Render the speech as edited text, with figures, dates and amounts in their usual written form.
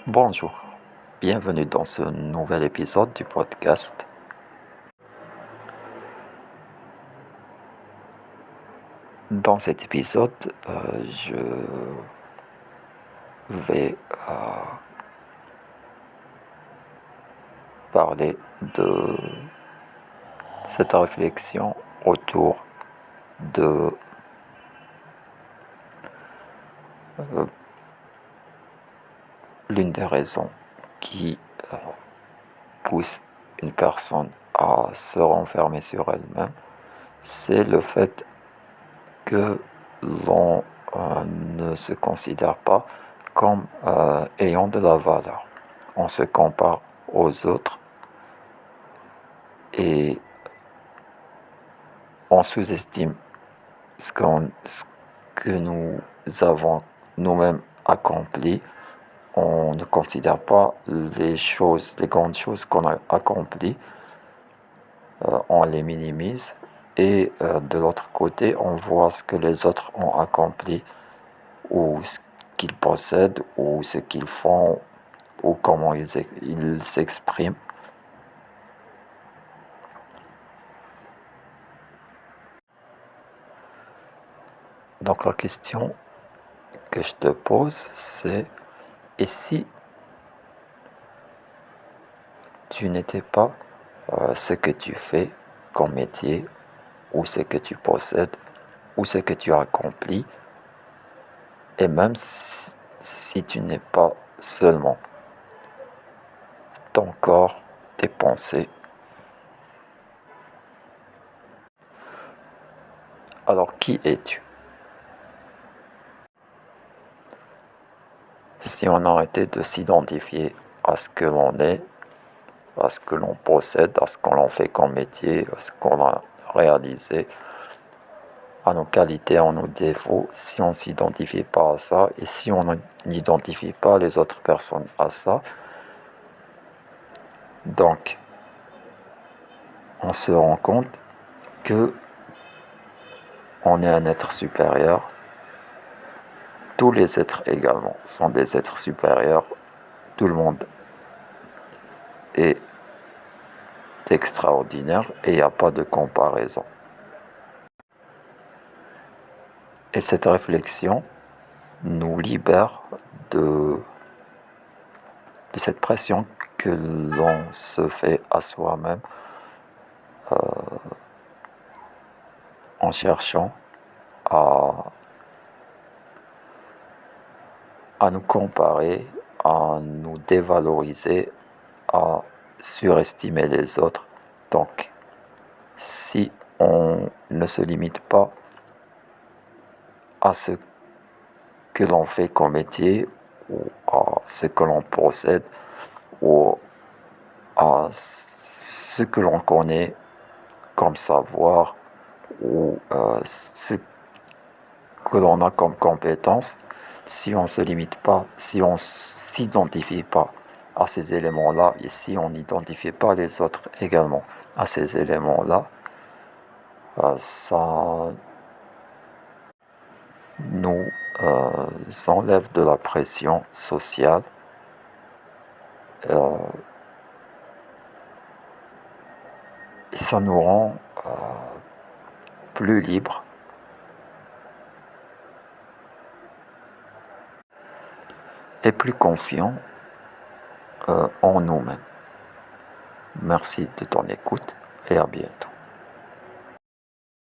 Bonjour, bienvenue dans ce nouvel épisode du podcast. Dans cet épisode, je vais parler de cette réflexion autour de l'une des raisons qui pousse une personne à se renfermer sur elle-même, c'est le fait que l'on ne se considère pas comme ayant de la valeur. On se compare aux autres et on sous-estime ce que nous avons nous-mêmes accompli. On ne considère pas les grandes choses qu'on a accomplies, on les minimise. Et de l'autre côté, on voit ce que les autres ont accompli, ou ce qu'ils possèdent, ou ce qu'ils font, ou comment ils s'expriment. Donc la question que je te pose, c'est: et si tu n'étais pas ce que tu fais comme métier, ou ce que tu possèdes, ou ce que tu as accompli, et même si tu n'es pas seulement ton corps, tes pensées, alors qui es-tu? Si on arrêtait de s'identifier à ce que l'on est, à ce que l'on possède, à ce qu'on fait comme métier, à ce qu'on a réalisé, à nos qualités, à nos défauts, si on ne s'identifie pas à ça, et si on n'identifie pas les autres personnes à ça, donc on se rend compte que on est un être supérieur. Tous les êtres également sont des êtres supérieurs. Tout le monde est extraordinaire et il n'y a pas de comparaison. Et cette réflexion nous libère de cette pression que l'on se fait à soi-même en cherchant à nous comparer, à nous dévaloriser, à surestimer les autres. Donc, si on ne se limite pas à ce que l'on fait comme métier, ou à ce que l'on possède, ou à ce que l'on connaît comme savoir, ou ce que l'on a comme compétence, si on ne se limite pas, si on ne s'identifie pas à ces éléments-là, et si on n'identifie pas les autres également à ces éléments-là, ça nous enlève de la pression sociale, et ça nous rend plus libres et plus confiants en nous-mêmes. Merci de ton écoute et à bientôt.